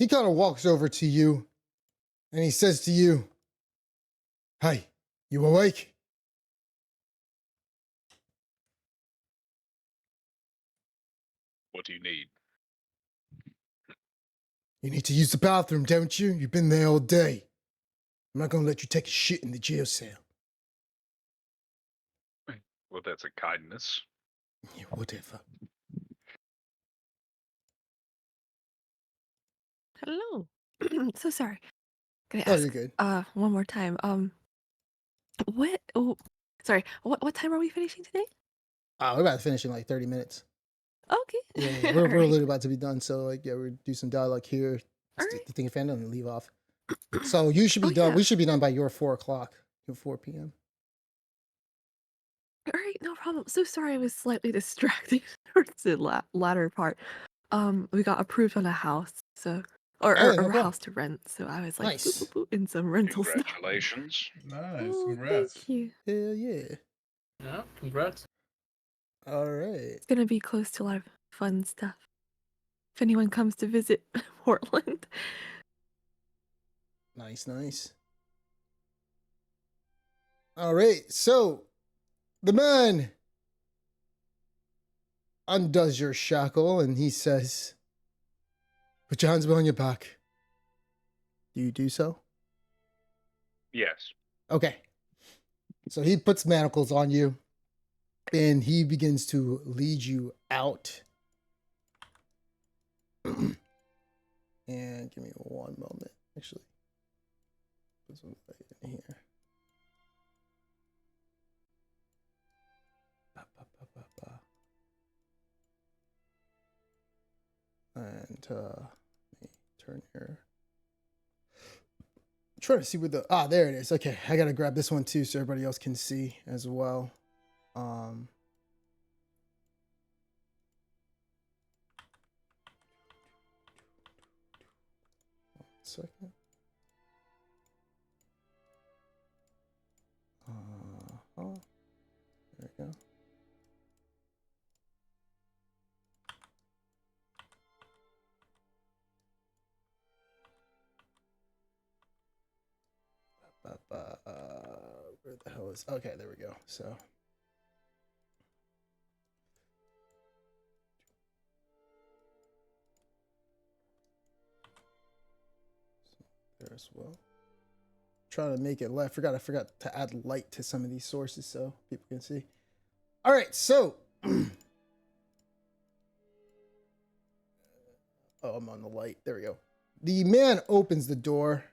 he kind of walks over to you and he says to you, "Hey, you awake?" What do you need? "You need to use the bathroom, don't you? You've been there all day. I'm not going to let you take a shit in the jail cell." Well, that's a kindness. Yeah, whatever. Hello. So sorry. Can I Oh, ask you're good. one more time? What sorry, what time are we finishing today? We're about to finish in like 30 minutes. Okay. Yeah, All we're right. literally about to be done. So like, yeah, we'll do some dialogue here. All The right. thing of fandom and leave off. So you should be Oh, done. yeah. We should be done by your 4 o'clock, your 4 p.m. All right, no problem. So sorry I was slightly distracted towards the latter part. We got approved on a house, so or Hey, no or a problem. house to rent, so I was like boop, Nice. boop, boop, in some rental stuff. Congratulations. Nice. Oh, Congrats. thank you. Hell yeah. Yeah, congrats. All right. It's gonna be close to a lot of fun stuff. If anyone comes to visit Portland. Nice, nice. All right. So the man undoes your shackle and he says, "Put your hands behind your back." Do you do so? Yes. Okay. So he puts manacles on you and he begins to lead you out. And give me one moment, actually. Put some light in here. And let me turn here. I'm trying to see where the there it is. Okay, I gotta grab this one too so everybody else can see as well. One second. There we go. Where the hell is? Okay, there we go. So. There as well. Trying to make it light. I forgot to add light to some of these sources so people can see. All right, so oh, I'm on the light. There we go. The man opens the door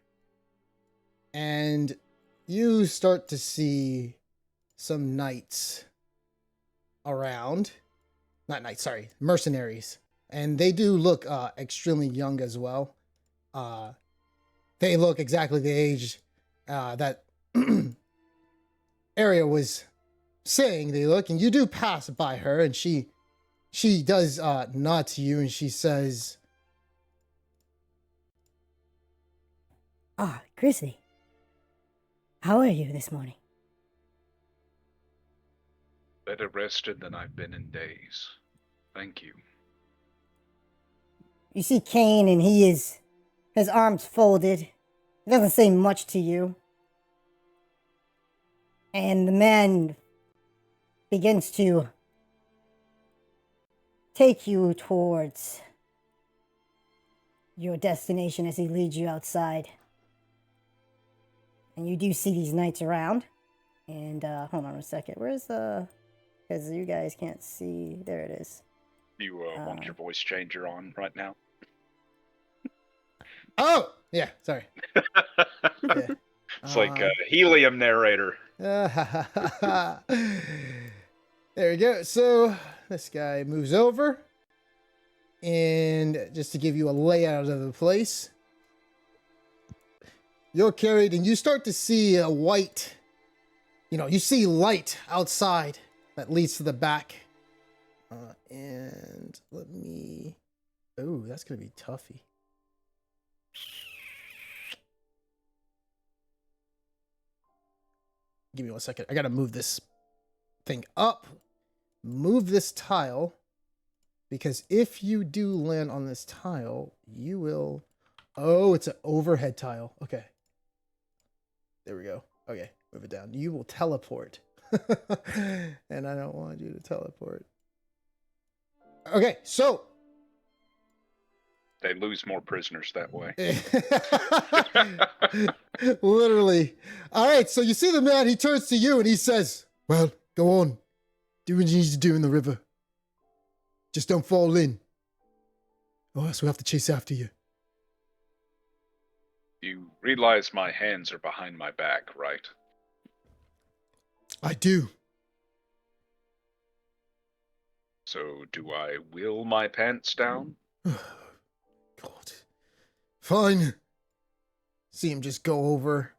and you start to see some knights around. Not knights, sorry, mercenaries. And they do look extremely young as well. They look exactly the age that Aria was saying they look, and you do pass by her, and she does nod to you, and she says, "Ah, Grizzly. How are you this morning?" Better rested than I've been in days. Thank you. You see Kane, and his arms folded. He doesn't say much to you. And the man begins to take you towards your destination as he leads you outside. And you do see these knights around. And hold on a second. Where's the... Because you guys can't see. There it is. You want your voice changer on right now? "Oh, yeah, sorry." Yeah. It's like a helium narrator. There we go. So this guy moves over. And just to give you a layout of the place, you're carried and you start to see a white, you see light outside that leads to the back. And let me, oh, that's going to be toughy. Give me 1 second. I got to move this thing up, move this tile, because if you do land on this tile, you will Oh, it's an overhead tile. Okay. There we go. Okay, move it down. You will teleport. And I don't want you to teleport. Okay, so. They lose more prisoners that way. Literally. All right, so you see the man, he turns to you and he says, well, go on. Do what you need to do in the river. Just don't fall in. Or else we'll have to chase after you. You realize my hands are behind my back, right? I do. So do I will my pants down? God. Fine. See him just go over.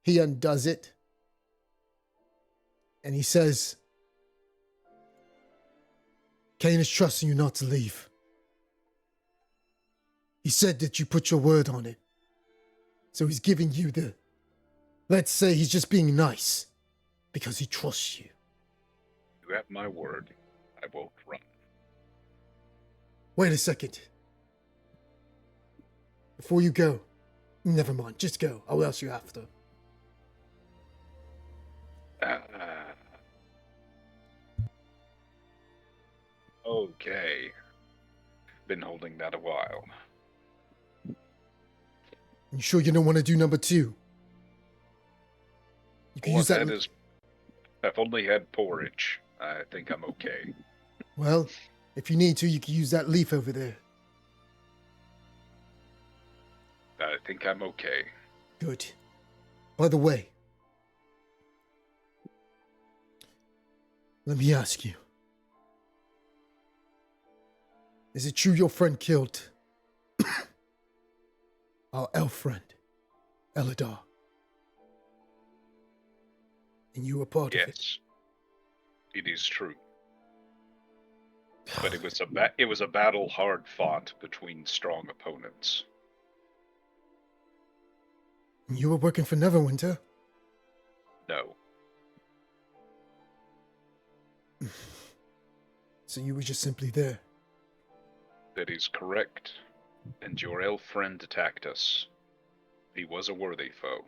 He undoes it. And he says, Cain is trusting you not to leave. He said that you put your word on it. So he's giving you the... Let's say he's just being nice. Because he trusts you. You have my word. I won't run. Wait a second. Before you go. Never mind, just go. I'll ask you after. Okay. Been holding that a while. You sure you don't want to do number 2? You can All use I've that... had is I've only had porridge. I think I'm okay. Well, if you need to, you can use that leaf over there. I think I'm okay. Good. By the way, let me ask you. Is it true your friend killed our elf friend, Eladar? And you were part of it? Yes. It is true. But it was a battle hard fought between strong opponents. And you were working for Neverwinter? No. So you were just simply there? That is correct. And your elf friend attacked us. He was a worthy foe.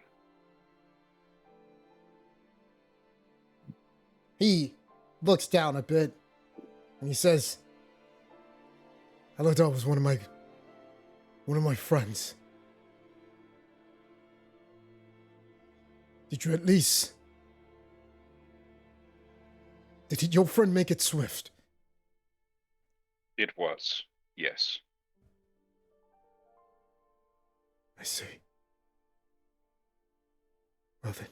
He looks down a bit, and he says, Eladar was one of my friends. Did you at least... Did your friend make it swift? It was, yes. I see. Well then.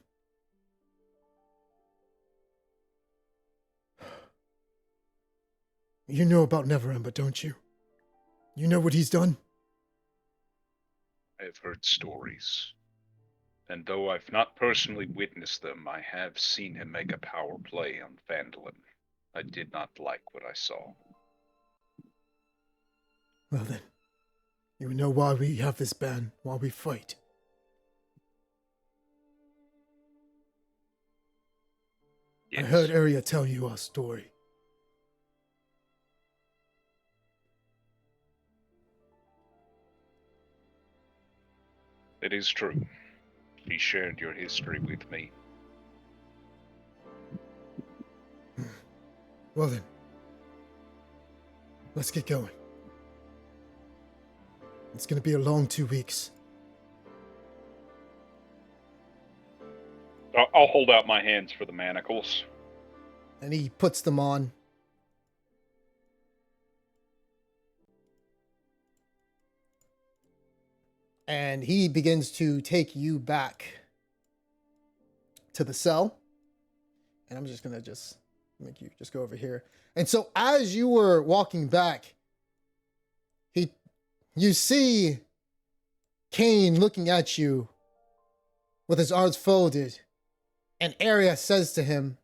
You know about Neverember, don't you? You know what he's done? I have heard stories. And though I've not personally witnessed them, I have seen him make a power play on Phandalin. I did not like what I saw. Well then. You know why we have this ban, why we fight. Yes. I heard Arya tell you our story. It is true. He shared your history with me. Well then. Let's get going. It's gonna be a long 2 weeks. I'll hold out my hands for the manacles. And he puts them on. And he begins to take you back to the cell. And I'm just gonna make you just go over here. And so as you were walking back, you see Cain looking at you with his arms folded. And Arya says to him,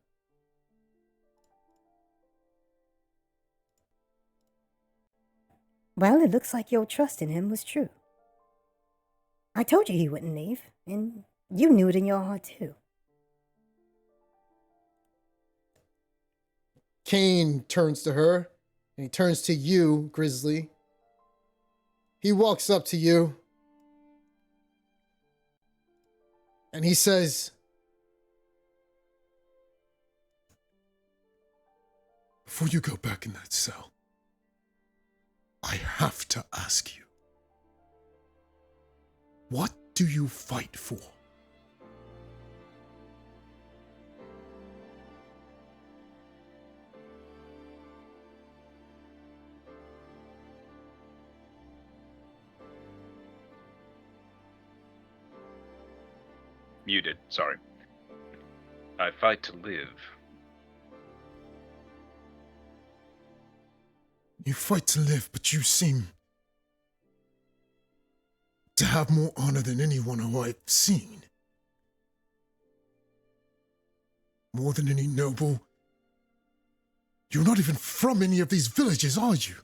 Well, it looks like your trust in him was true. I told you he wouldn't leave, and you knew it in your heart too. Cain turns to her, and he turns to you, Grizzly. He walks up to you. And he says, Before you go back in that cell, I have to ask you, what do you fight for? Muted, sorry. I fight to live. You fight to live, but you seem to have more honor than anyone who I've seen. More than any noble. You're not even from any of these villages, are you?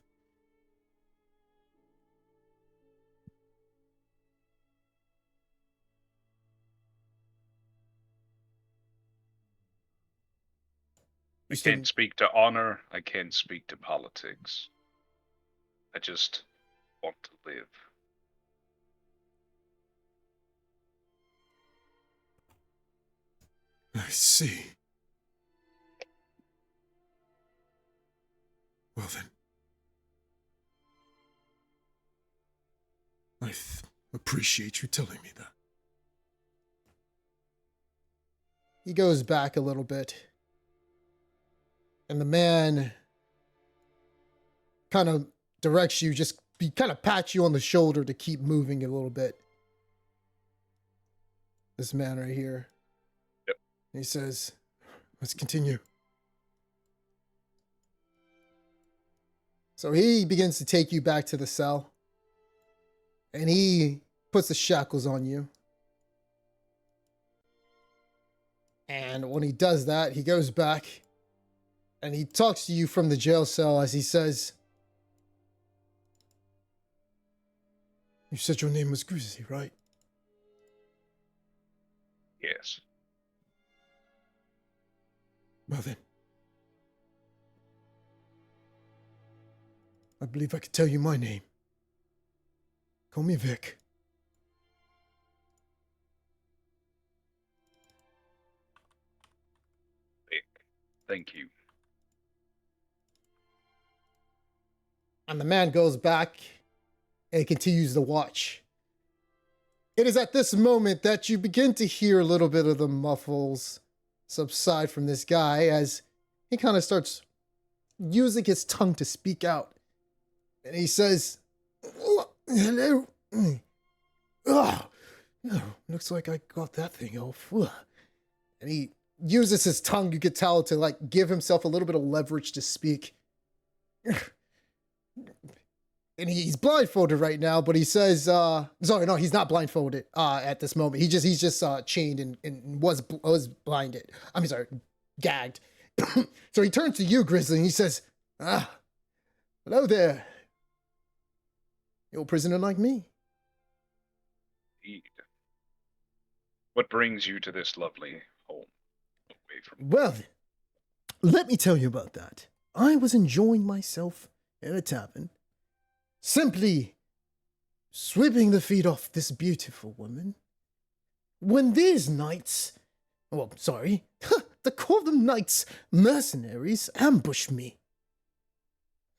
I can't speak to honor. I can't speak to politics. I just want to live. I see. Well then. I appreciate you telling me that. he goes back a little bit. And the man kind of directs you, he kind of pats you on the shoulder to keep moving a little bit. This man right here. Yep. He says, let's continue. So he begins to take you back to the cell. And he puts the shackles on you. And when he does that, he goes back. And he talks to you from the jail cell as he says, You said your name was Grizzly, right? Yes. Well then. I believe I could tell you my name. Call me Vic. Vic. Thank you. and the man goes back and continues to watch. It is at this moment that you begin to hear a little bit of the muffles subside from this guy as he kind of starts using his tongue to speak out. And he says, hello. Oh, looks like I got that thing off. And he uses his tongue, you could tell, to like give himself a little bit of leverage to speak. And he's blindfolded right now, but he says, sorry, no, he's not blindfolded at this moment. He's just chained and was blinded. Gagged. So he turns to you, Grizzly, and he says, hello there. You're a prisoner like me. Indeed. What brings you to this lovely home away from? Well, then, let me tell you about that. I was enjoying myself in a tavern, simply sweeping the feet off this beautiful woman, when these knights, to call them knights, mercenaries, ambushed me.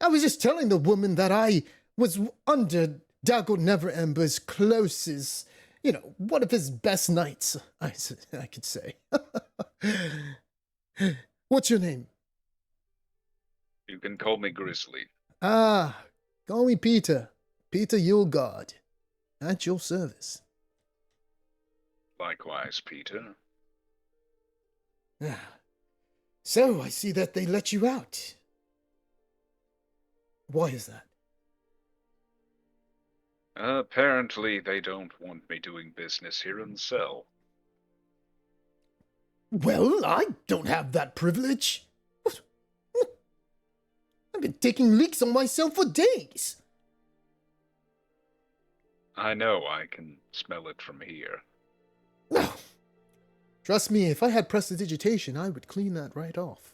I was just telling the woman that I was under Dago Neverember's closest, one of his best knights, I could say. What's your name? You can call me Grizzly. Call me Peter. Peter Yulgard. At your service. Likewise, Peter. So, I see that they let you out. Why is that? Apparently, they don't want me doing business here in the cell. Well, I don't have that privilege. I've been taking leaks on myself for days. I know, I can smell it from here. No. Trust me, if I had prestidigitation, I would clean that right off.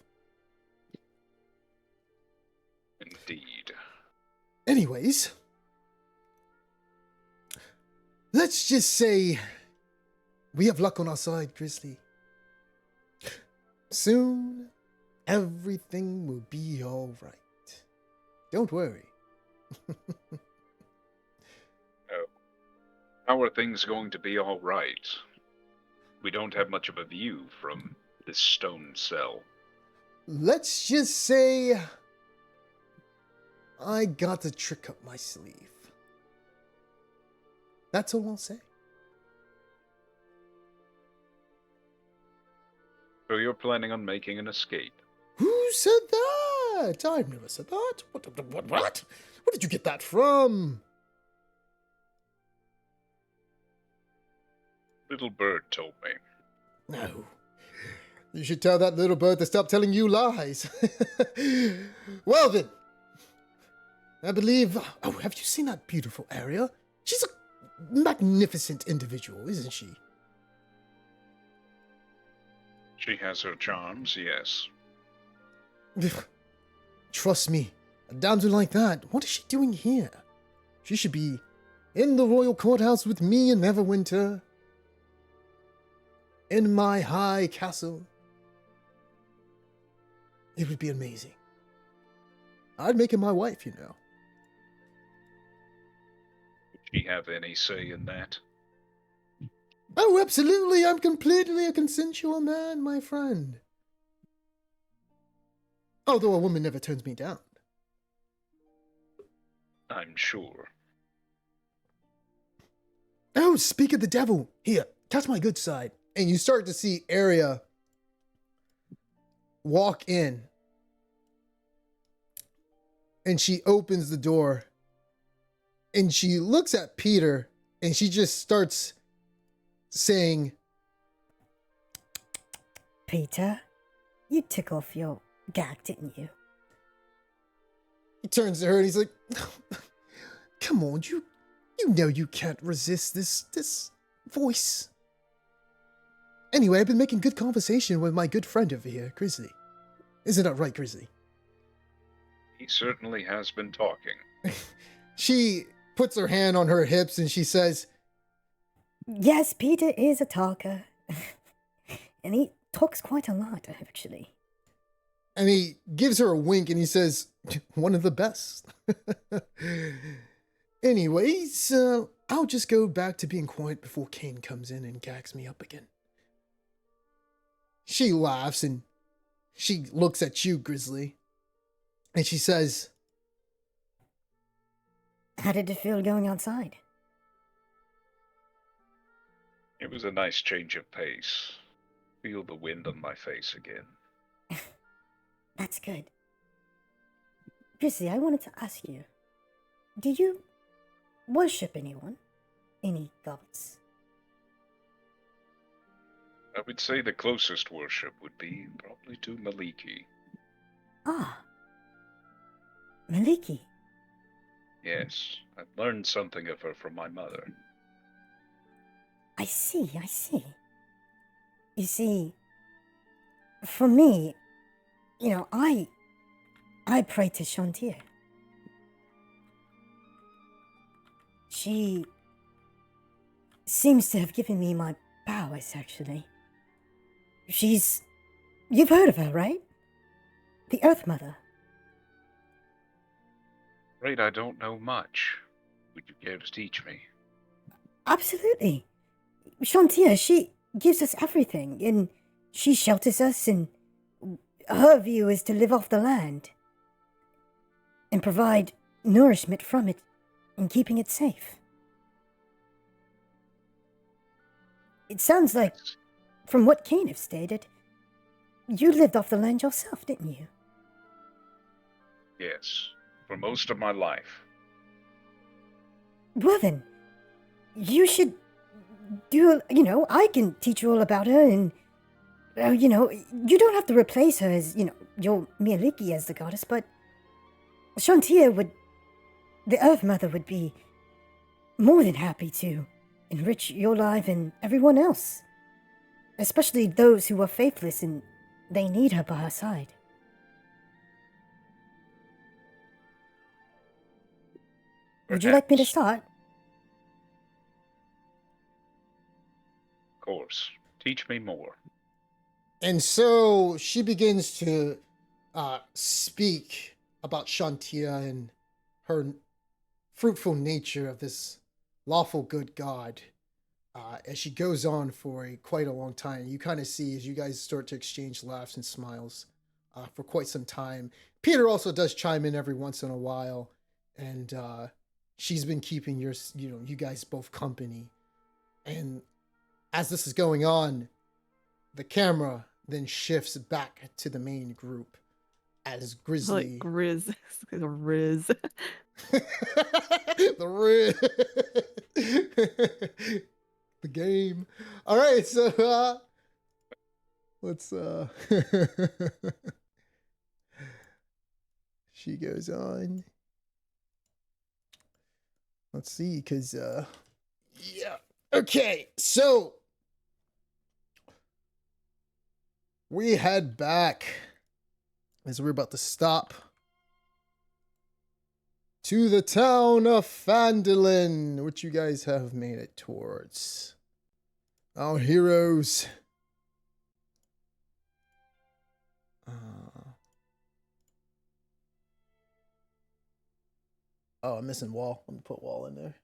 Indeed. Anyways, Let's just say we have luck on our side, Grizzly. Soon, everything will be all right. Don't worry. How are things going to be all right? We don't have much of a view from this stone cell. Let's just say I got a trick up my sleeve. That's all I'll say. So you're planning on making an escape? Who said that? I've never said that. What? Where did you get that from? Little bird told me. No. You should tell that little bird to stop telling you lies. Well then, I believe... Oh, have you seen that beautiful area? She's a magnificent individual, isn't she? She has her charms, yes. Trust me, a damsel like that, what is she doing here? She should be in the royal courthouse with me in Neverwinter. In my high castle. It would be amazing. I'd make her my wife, you know. Would she have any say in that? Oh, absolutely. I'm completely a consensual man, my friend. Although a woman never turns me down. I'm sure. Oh, speak of the devil. Here, catch my good side. And you start to see Arya walk in. And she opens the door. And she looks at Peter. And she just starts saying, Peter, you took off your gag, didn't you? he turns to her and he's like, come on, you know you can't resist this voice. Anyway, I've been making good conversation with my good friend over here, Grizzly. Isn't that right, Grizzly? He certainly has been talking. She puts her hand on her hips and she says, Yes, Peter is a talker. And he talks quite a lot, actually. and he gives her a wink and he says, one of the best. Anyways, I'll just go back to being quiet before Kane comes in and gags me up again. She laughs and she looks at you, Grizzly. And she says, How did it feel going outside? It was a nice change of pace. Feel the wind on my face again. That's good. Grizzly, I wanted to ask you, do you worship anyone? Any gods? I would say the closest worship would be probably to Maliki. Ah, Maliki. Yes, I've learned something of her from my mother. I see. You see, for me, I pray to Shantir. She seems to have given me my powers, actually. You've heard of her, right? The Earth Mother. Afraid I don't know much. Would you care to teach me? Absolutely. Shantia, she gives us everything, and she shelters us, and her view is to live off the land and provide nourishment from it and keeping it safe. It sounds like, from what Kane have stated, you lived off the land yourself, didn't you? Yes, for most of my life. Well then, you should I can teach you all about her, and, you don't have to replace her as, your Miliki as the goddess, but Shantia the Earth Mother would be more than happy to enrich your life and everyone else, especially those who are faithless and they need her by her side. Would you like me to start? course. Teach me more. And so she begins to speak about Shantia and her fruitful nature of this lawful good god. As she goes on for quite a long time, you kind of see as you guys start to exchange laughs and smiles for quite some time. Peter also does chime in every once in a while, and she's been keeping you guys both company. And as this is going on, the camera then shifts back to the main group as Grizzly. Like Riz. It's like a Riz. The the game. All right, so let's she goes on. Let's see, because yeah. Okay, so we head back as we're about to stop to the town of Phandalin, which you guys have made it towards. Our heroes. Oh, I'm missing Wall. I'm gonna put Wall in there.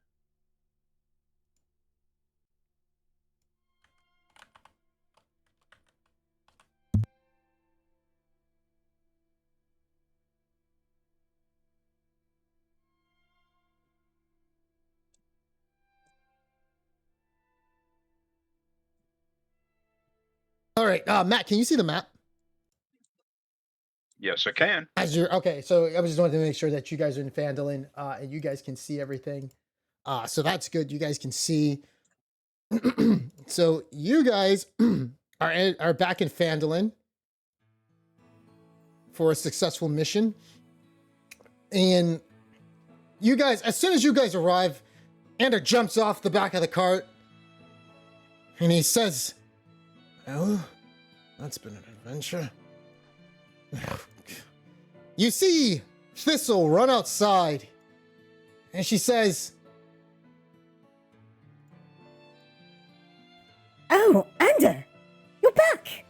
All right, Matt, can you see the map? Yes, I can. As you're okay, so I was just wanting to make sure that you guys are in Phandalin, and you guys can see everything. So that's good. You guys can see. So you guys are back in Phandalin for a successful mission, and you guys, as soon as you guys arrive, Ander jumps off the back of the cart, and he says, "Well, that's been an adventure." You see Thistle run outside, and she says, Oh, Ander! You're back!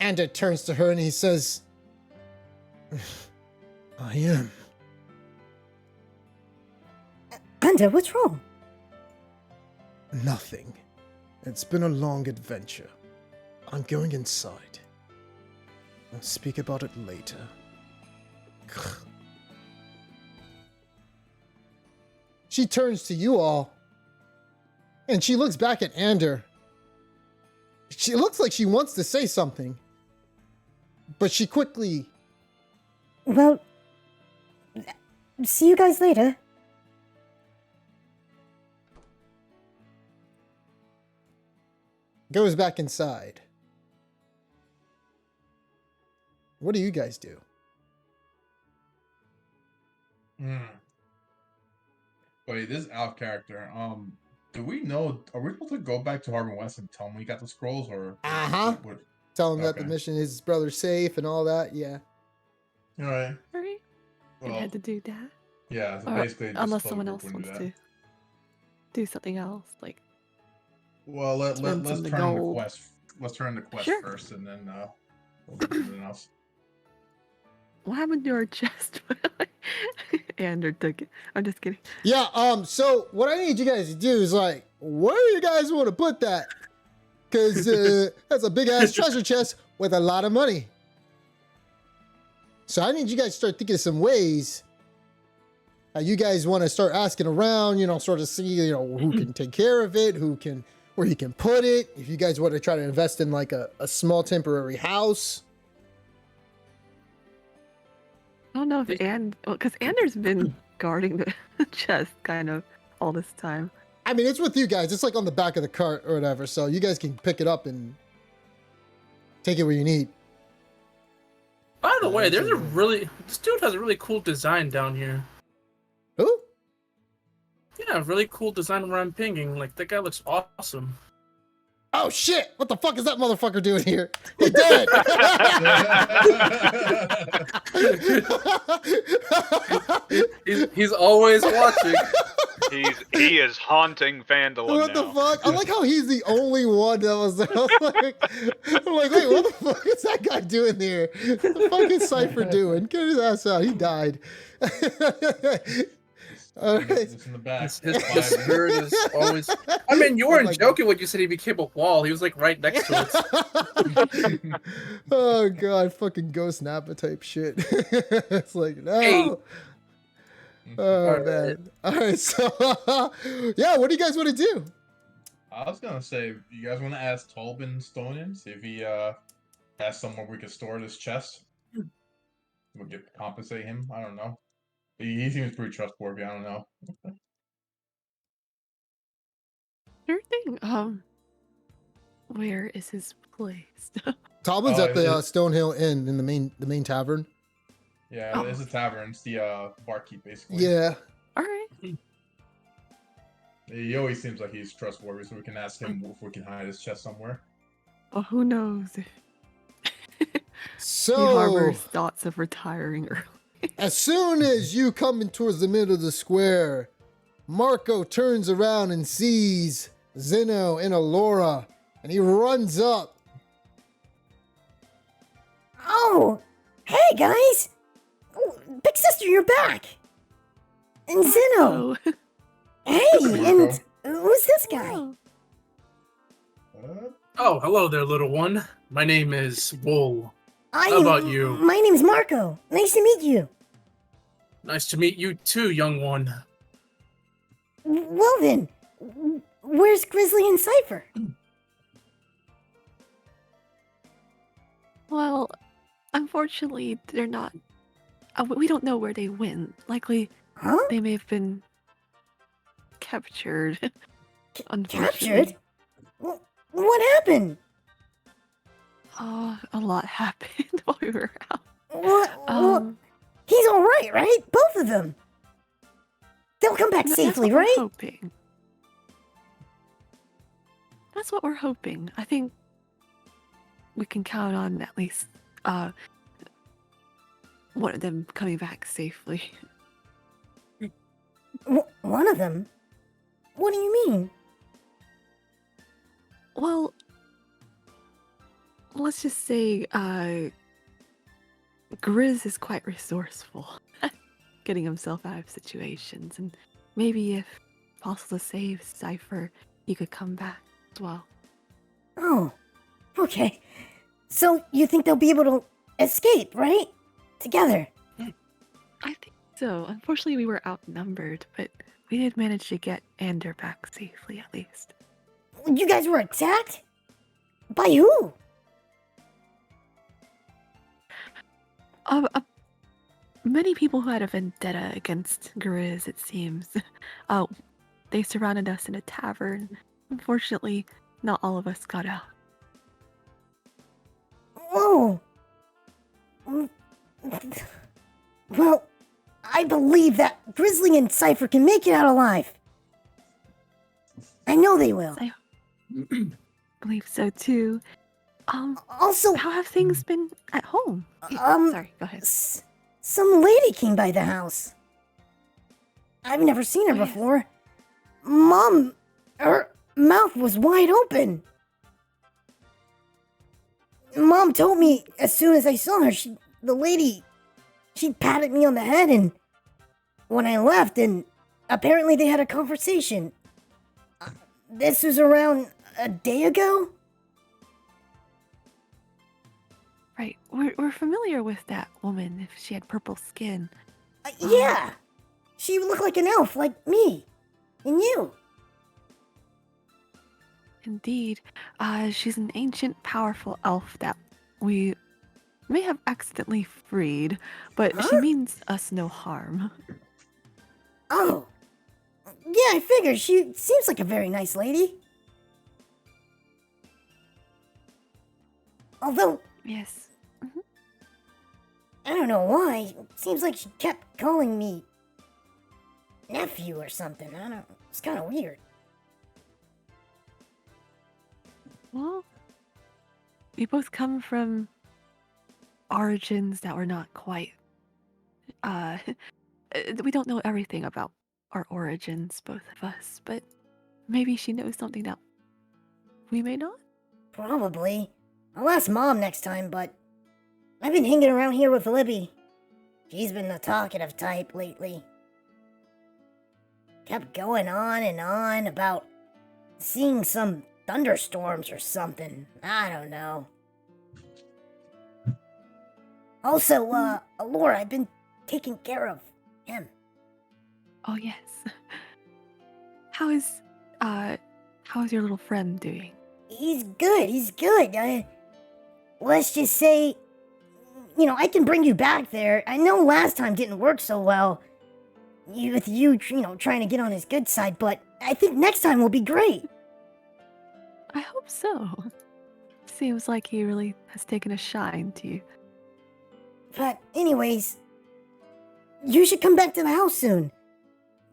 Ander turns to her and he says, I am. Ander, what's wrong? Nothing. It's been a long adventure. I'm going inside. I'll speak about it later. She turns to you all, and she looks back at Ander. She looks like she wants to say something, but she quickly... Well, see you guys later. Goes back inside. What do you guys do? Wait, this Alf character. Do we know? Are we supposed to go back to Harbin West and tell him we got the scrolls, or? Uh-huh. Tell him that the mission is his brother's safe and all that. Yeah. All right. Right? Well, I had to do that. yeah. So Or basically, just unless tell the someone group else when wants do to that. do something else, like Well, let's Swim turn from the the gold. quest. Let's turn the quest Sure. first, and then we'll do something else. what happened to our chest? Ander took it. I'm just kidding. Yeah, so what I need you guys to do is like, where do you guys want to put that? Because that's a big ass treasure chest with a lot of money. So I need you guys to start thinking of some ways. You guys want to start asking around, sort of see, who can take care of it, where you can put it. If you guys want to try to invest in like a small temporary house. I don't know if because Ander's been guarding the chest kind of all this time. I mean, it's with you guys. It's like on the back of the cart or whatever. So you guys can pick it up and take it where you need. By the way, this dude has a really cool design down here. Who? Yeah, really cool design where I'm pinging. Like, that guy looks awesome. Oh shit! What the fuck is that motherfucker doing here? He dead! He's always watching. He is haunting Vandalin What now. the fuck? I like how he's the only one that was there. I'm like, wait, what the fuck is that guy doing there? What the fuck is Cypher doing? Get his ass out. He died. All right. It's in the back. His spirit is always. I mean, you weren't joking when you said he became a wall. He was like right next to it. Oh god, fucking Ghost Nappa type shit. It's like, no. Hey. Oh Alright. man. Alright, so yeah, what do you guys want to do? I was gonna say, you guys want to ask Tolbin Stonian, see if he has somewhere we could store this chest? We'll compensate him. I don't know. He seems pretty trustworthy. I don't know. Sure thing. Where is his place? Tobin's Oh, at the Stonehill Inn in the main tavern. Yeah, Oh. it's a tavern. It's the barkeep, basically. Yeah. All right. He always seems like he's trustworthy, so we can ask him if we can hide his chest somewhere. Well, who knows if he So harbors thoughts of retiring early. as soon as you come in towards the middle of the square, Marco turns around and sees Zeno and Alora, and he runs up. Oh, hey guys! Oh, Big Sister, you're back! And Zeno! Oh. Hey, and who's this guy? Oh. Oh, hello there, little one. My name is Wool. How about you? My name's Marco. Nice to meet you. Nice to meet you too, young one. Well then, where's Grizzly and Cypher? Well, unfortunately, they're not. We don't know where they went. Likely, Huh? they may have been captured. Captured? Unfortunately. What happened? Oh, a lot happened while we were out. What? Um, He's all right? Both of them. They'll come back that's safely, what we're right? hoping. That's what we're hoping. I think we can count on at least one of them coming back safely. One of them? What do you mean? Well, let's just say Grizz is quite resourceful, getting himself out of situations, and maybe if possible to save Cypher, he could come back as well. Oh, okay. So you think they'll be able to escape, right? Together. I think so. Unfortunately, we were outnumbered, but we did manage to get Ander back safely, at least. You guys were attacked? By who? Many people who had a vendetta against Grizz, it seems. They surrounded us in a tavern. Unfortunately, not all of us got out. Whoa. Well, I believe that Grizzly and Cypher can make it out alive. I know they will. I believe so too. Also, How have things been at home? Sorry, go ahead. Some lady came by the house. I've never seen her Oh, yes. before. Mom, her mouth was wide open. Mom told me as soon as I saw her, she patted me on the head and when I left, and apparently they had a conversation. This was around a day ago? Right, we're familiar with that woman if she had purple skin. Yeah. She looked like an elf, like me. And you. Indeed, she's an ancient, powerful elf that we may have accidentally freed, but she Huh? means us no harm. Oh. Yeah, I figured. She seems like a very nice lady. Although, Yes. I don't know why. Seems like she kept calling me nephew or something. I don't. It's kind of weird. Well, we both come from origins that were not quite. We don't know everything about our origins, both of us, but maybe she knows something that we may not? Probably. I'll ask Mom next time, but I've been hanging around here with Libby. She's been the talkative type lately. Kept going on and on about seeing some thunderstorms or something. I don't know. Also, Laura, I've been taking care of him. Oh, yes. How's your little friend doing? He's good. Let's just say, I can bring you back there. I know last time didn't work so well with you, trying to get on his good side, but I think next time will be great. I hope so. Seems like he really has taken a shine to you. But anyways, you should come back to the house soon.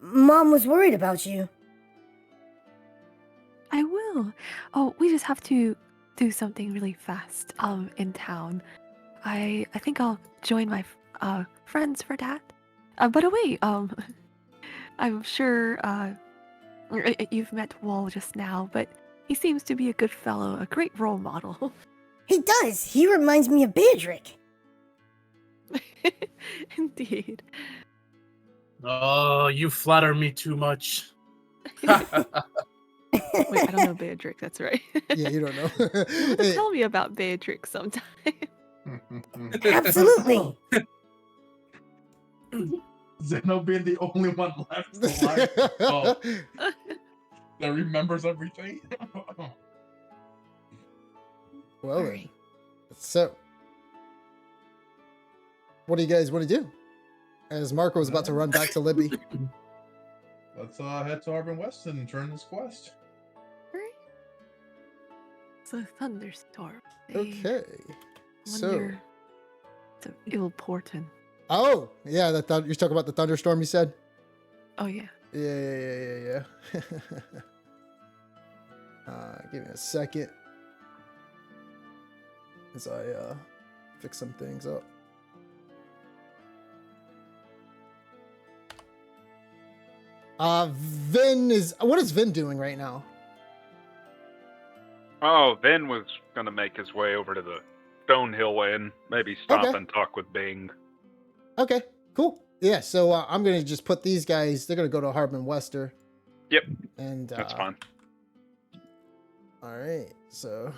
Mom was worried about you. I will. Oh, we just have to do something really fast in town. I think I'll join my friends for that. By the way, I'm sure you've met Wall just now, but he seems to be a good fellow, a great role model. He does. He reminds me of Beatrick. Indeed. Oh, you flatter me too much. Wait, I don't know Beatrix, that's right. Yeah, you don't know. You'll have to tell me about Beatrix sometime. Absolutely. Zeno being the only one left alive that remembers everything. Well, then. Alright. So, what do you guys want to do? As Marco is about to run back to Libby. Let's head to Harbin West and turn this quest. Alright. It's a thunderstorm. Okay. So, Wonder it's an ill portent. oh, yeah, you're talking about the thunderstorm you said? Oh yeah. Yeah. Give me a second as I fix some things up. What is Vin doing right now? Oh, Vin was gonna make his way over to the Stonehill Inn, maybe stop Okay. and talk with Bing. Okay, cool. Yeah, so I'm gonna just put these guys. They're gonna go to Harbin Wester. Yep, And that's fine. All right, so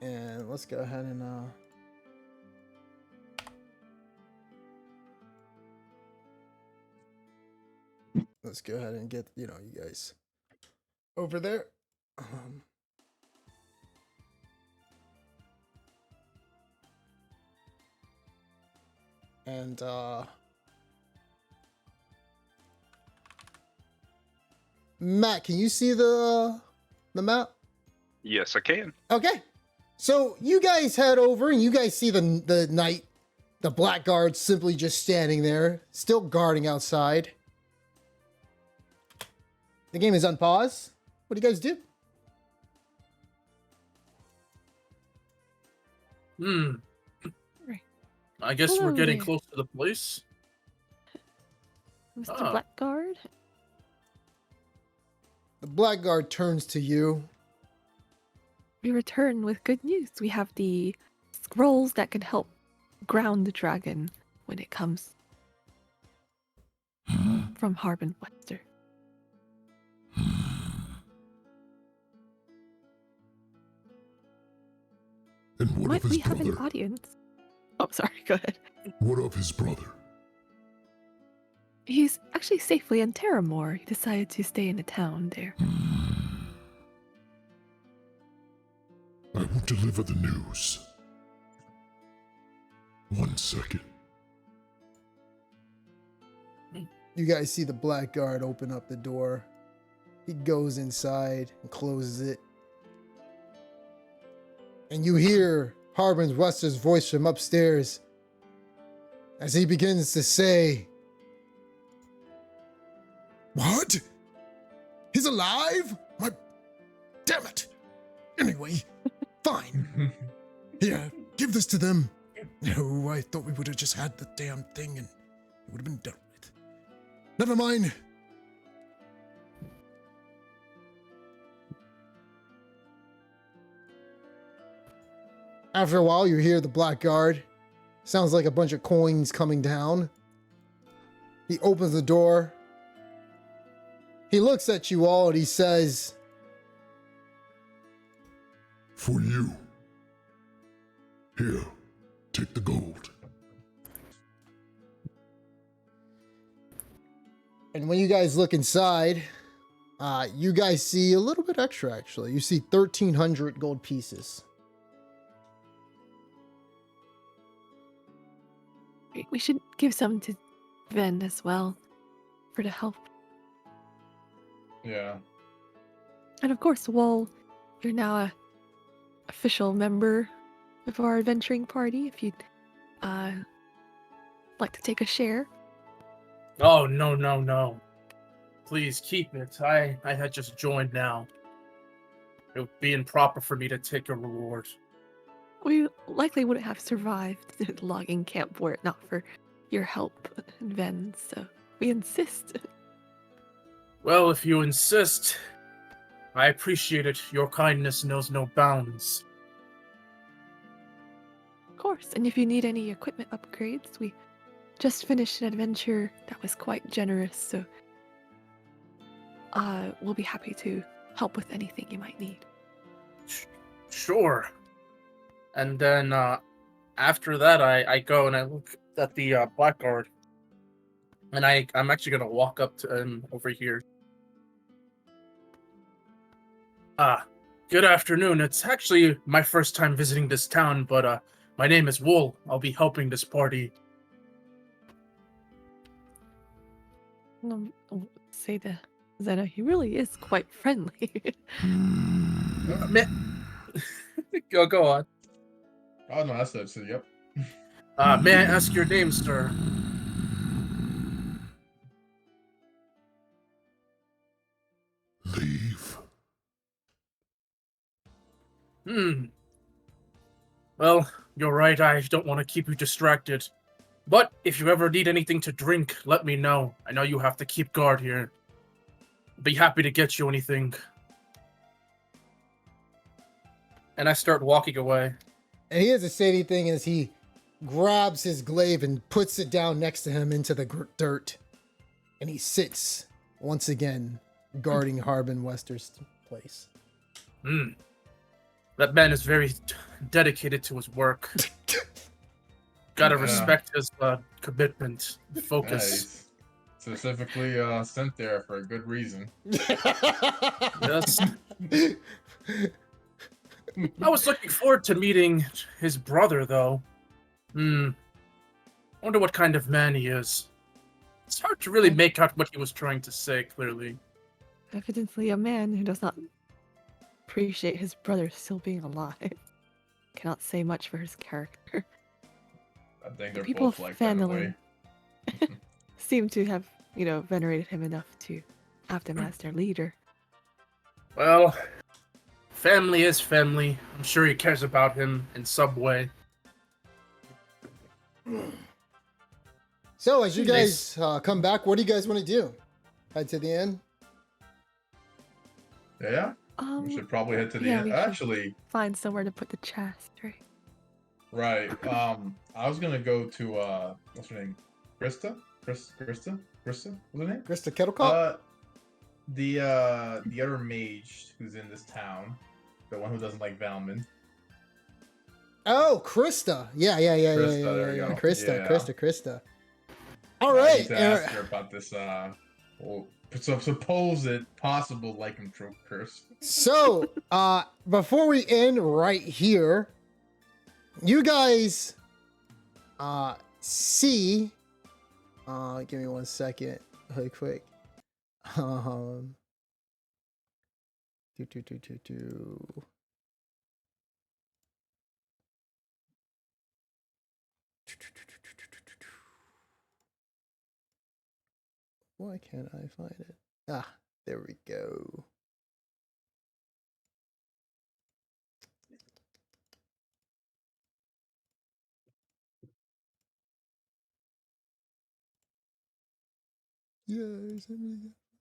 and let's go ahead and let's go ahead and get you guys over there. And Matt, can you see the map? Yes, I can. Okay. So you guys head over and you guys see the knight, the blackguard simply just standing there, still guarding outside. The game is unpaused. What do you guys do? I guess Hello we're getting there. close to the place. Mr. Ah. Blackguard? The blackguard turns to you. We return with good news. We have the scrolls that can help ground the dragon when it comes from Harbin Wester. And what Might of his we have an brother? audience? Oh, sorry, go ahead. What of his brother? He's actually safely in Terramore. He decided to stay in the town there. I will deliver the news. 1 second. You guys see the blackguard open up the door. He goes inside and closes it. And you hear Harbin Wester's voice from upstairs as he begins to say, What? He's alive? Damn it! Anyway, fine. Here, give this to them. No, I thought we would have just had the damn thing and It would have been done with. Never mind. After a while, you hear the blackguard. Sounds like a bunch of coins coming down. He opens the door. He looks at you all and he says, For you. Here, take the gold. and when you guys look inside, you guys see a little bit extra, actually. You see 1,300 gold pieces. We should give some to Ven as well for the help. Yeah. And of course, Wol, you're now a official member of our adventuring party. If you'd like to take a share. Oh, no, no, no. Please keep it. I had just joined now. It would be improper for me to take a reward. We likely wouldn't have survived the logging camp were it not for your help, Ven, so we insist. Well, if you insist, I appreciate it. Your kindness knows no bounds. Of course, and if you need any equipment upgrades, we just finished an adventure that was quite generous, so we'll be happy to help with anything you might need. Sure. And then after that, I go and I look at the blackguard, and I'm actually gonna walk up to him over here. Good afternoon. It's actually my first time visiting this town, but my name is Wool. I'll be helping this party. Say to Zena, he really is quite friendly. Go on. Oh no, that's it. So yep. May I ask your name, sir? Leave. Well, you're right. I don't want to keep you distracted. But if you ever need anything to drink, let me know. I know you have to keep guard here. Be happy to get you anything. And I start walking away. And he doesn't say anything as he grabs his glaive and puts it down next to him into the dirt. And he sits once again, guarding Harbin Wester's place. That man is very dedicated to his work. Gotta Yeah. respect his commitment, Yeah, focus. he's specifically sent there for a good reason. Yes. I was looking forward to meeting his brother, though. Wonder what kind of man he is. It's hard to really make out what he was trying to say, clearly. Evidently a man who does not appreciate his brother still being alive. Cannot say much for his character. I think they're People both like that in a way. Fandolin seem to have, venerated him enough to have him as their leader. Well, family is family. I'm sure he cares about him in some way. So, as you guys come back, what do you guys want to do? Head to the inn? Yeah, we should probably head to the yeah, end. we should. Actually, Find somewhere to put the chest, right? right. I was gonna go to what's her name? Krista? Krista? What's her name? Krista Kettlecop? The other mage who's in this town, the one who doesn't like Valmon. Oh, Krista. Yeah. Krista, there you go. Krista, Yeah. Krista. All I right. need to ask her about this supposed possible lycanthrope curse. So, before we end right here, you guys see give me 1 second really quick. Do. Why can't I find it? There we go. Yeah, somebody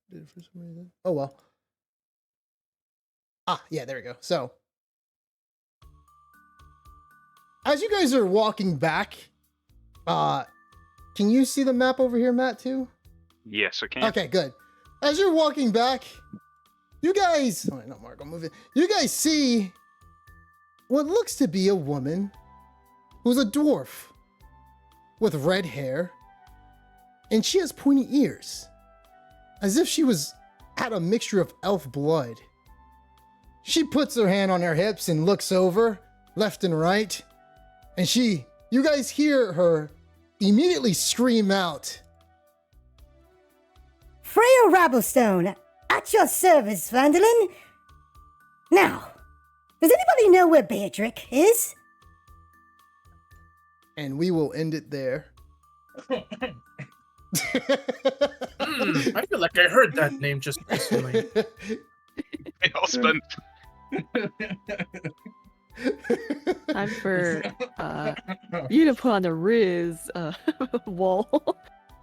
did it for some reason. Oh well. Yeah, there we go. So, as you guys are walking back, can you see the map over here, Matt, too? Yes, I can. Okay, good. As you're walking back, you guys... Oh, no, Mark, I'll move it. You guys see what looks to be a woman who's a dwarf with red hair, and she has pointy ears, as if she had a mixture of elf blood. She puts her hand on her hips and looks over, left and right, and you guys hear her immediately scream out, Freya Rabblestone, at your service, Vandalin. Now, does anybody know where Beatrix is? and we will end it there. I feel like I heard that name just recently. They all spent. Time for you to put on the Riz wall.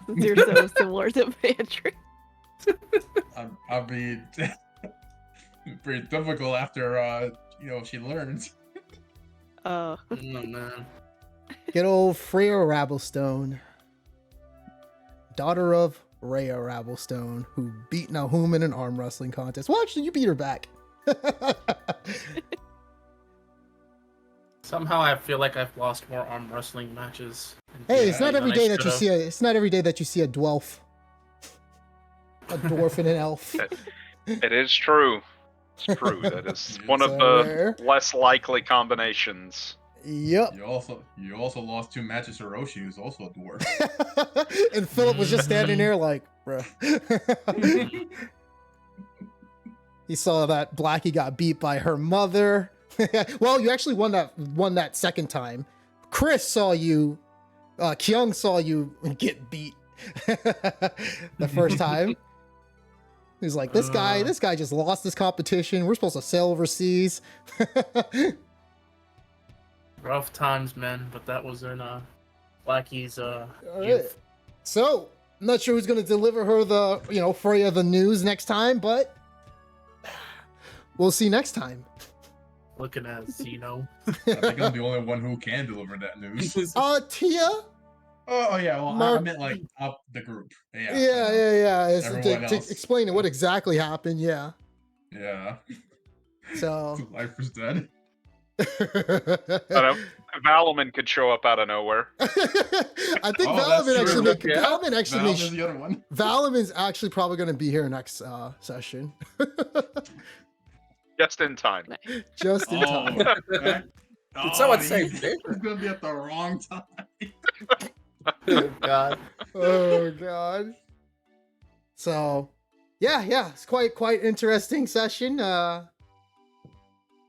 Since you're so similar to Beatrix. I'll be pretty difficult after she learns. Oh man. Good old Freya Rabblestone, daughter of Rhea Rabblestone, who beat Nahum in an arm wrestling contest. Well, actually, you beat her back. Somehow I feel like I've lost more arm wrestling matches. Hey, it's not every than I day that you should've. see it's not every day that you see a dwarf. A dwarf and an elf. It is true. It's true. That is one of So the rare. less likely combinations. Yep. You also lost 2 matches to Roshi, who's also a dwarf. And Philip was just standing there like, bruh. He saw that Blackie got beat by her mother. Well, you actually won that second time. Chris saw you, Kyung saw you get beat the first time. He's like, this guy just lost this competition. We're supposed to sail overseas. Rough times, man, but that was in Blackie's All right. youth. So, I'm not sure who's going to deliver her Freya the news next time, but we'll see next time. Looking at Zeno. I think I'm the only one who can deliver that news. Tia? Oh yeah, well, I Mark- meant like up the group. Yeah. Yeah. It's Everyone to else. explain what exactly happened, yeah. Yeah. So. Life was dead. But Valaman could show up out of nowhere. I think Oh, that's Valaman actually true. Valaman actually Val is the other one. Valaman's actually probably going to be here next session. Just in time. Just in time. Okay. Did someone say he's gonna be at the wrong time. Oh god. Oh god. So, yeah, it's quite interesting session. Yeah,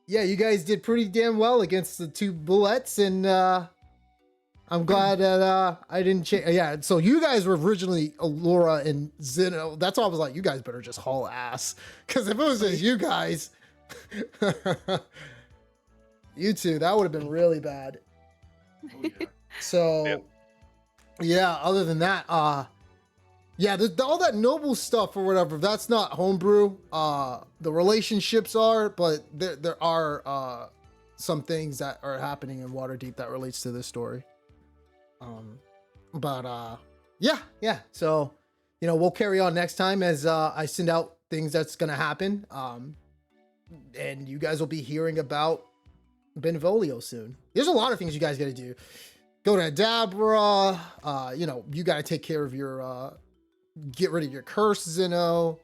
you guys did pretty damn well against the 2 bullets, and I'm glad that I didn't change. Yeah, so you guys were originally Allura and Zeno. That's why I was like, you guys better just haul ass, because if it was just you guys, you two, that would have been really bad. Oh, yeah. So, Yep. yeah, other than that, yeah, all that noble stuff or whatever, that's not homebrew. The relationships are, but there are some things that are happening in Waterdeep that relates to this story. Yeah. So, we'll carry on next time as I send out things that's gonna happen. And you guys will be hearing about Benvolio soon. There's a lot of things you guys gotta do. Go to Adabra, you gotta take care of your get rid of your curse, Zeno.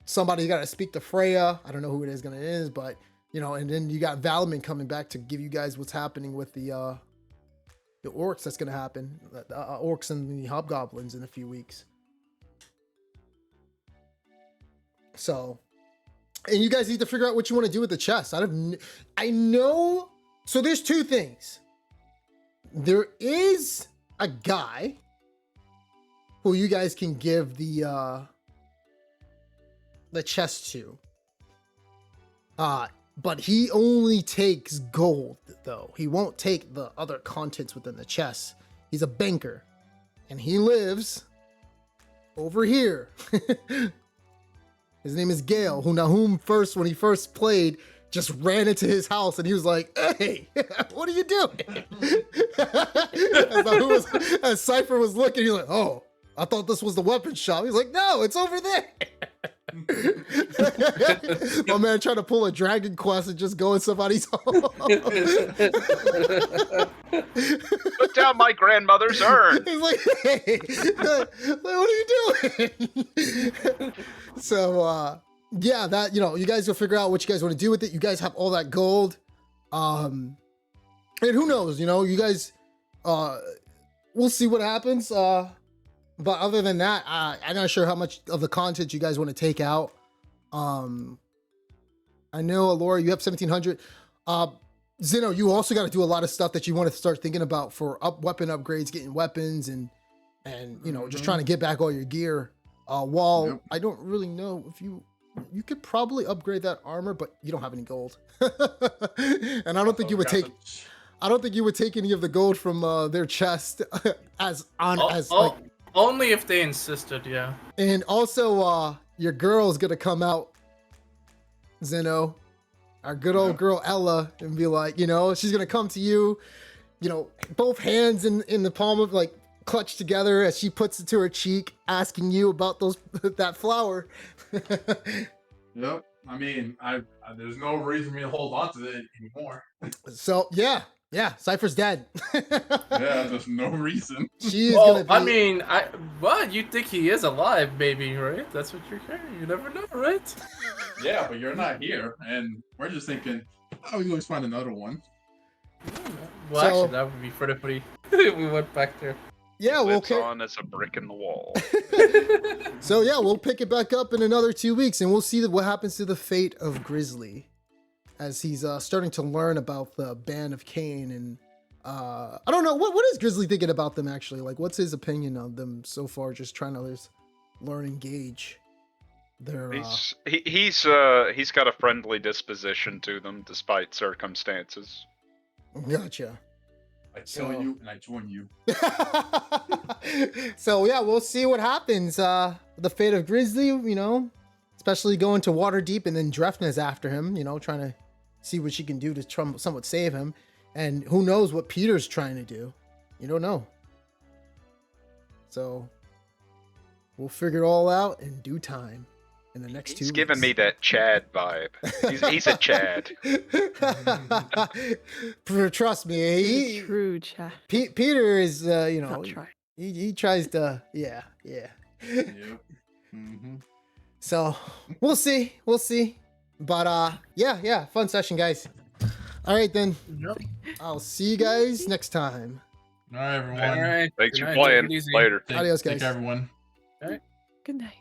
Somebody's gotta speak to Freya. I don't know who it is but and then you got Valaman coming back to give you guys what's happening with the orcs that's gonna happen. The orcs and the hobgoblins in a few weeks. So, and you guys need to figure out what you want to do with the chest. I know. So there's 2 things. There is a guy who you guys can give the chest to. But he only takes gold, though. He won't take the other contents within the chest. He's a banker, and he lives over here. His name is Gale, whom first, when he first played, just ran into his house and he was like, "Hey, what are you doing?" As Cypher was looking, he's like, "Oh, I thought this was the weapon shop." He's like, "No, it's over there." My man trying to pull a Dragon Quest and just go in somebody's home. Put down my grandmother's urn. He's like, "Hey, what are you doing?" So, yeah, that, you guys will figure out what you guys want to do with it. You guys have all that gold. And who knows, you guys, we'll see what happens. But other than that, I'm not sure how much of the content you guys want to take out. I know, Alora, you have 1700. Zeno, you also got to do a lot of stuff that you want to start thinking about for weapon upgrades, getting weapons, and just trying to get back all your gear. While I don't really know if you could probably upgrade that armor, but you don't have any gold. And I don't think you would take. I don't think you would take any of the gold from their chest only if they insisted, yeah. And also, your girl's gonna come out, Zeno, our good old girl Ella, and be like, she's gonna come to you, both hands in the palm of, like, clutched together as she puts it to her cheek, asking you about that flower. Yep. I mean, there's no reason for me to hold on to it anymore. So yeah, Cypher's dead. Yeah, there's no reason. She is gonna be... I mean, you think he is alive, maybe, right? That's what you're hearing. You never know, right? Yeah, but you're not here, and we're just thinking, oh, we always find another one. Well, actually, that would be pretty funny. We went back there. Yeah, we'll on as a brick in the wall. So yeah, we'll pick it back up in another 2 weeks, and we'll see what happens to the fate of Grizzly, as he's starting to learn about the Band of Cain. And I don't know, what is Grizzly thinking about them actually? Like, what's his opinion on them so far? Just trying to learn and gauge their. He's got a friendly disposition to them despite circumstances. Gotcha. I tell you, and I join you. So yeah, we'll see what happens. The fate of Grizzly, especially going to Waterdeep, and then Drefna's after him, trying to see what she can do to somewhat save him. And who knows what Peter's trying to do? You don't know. So we'll figure it all out in due time. In the next 2 weeks. He's giving me that Chad vibe. He's a Chad. Trust me, True Chad. Peter is, Not try. he tries to, yeah. Yep. Mm-hmm. So we'll see. But yeah, fun session, guys. All right then. Yep. I'll see you guys next time. All right, everyone. All right. Thanks Good for night, take playing. it easy. Later. Adios, guys. Take care, everyone. Good night.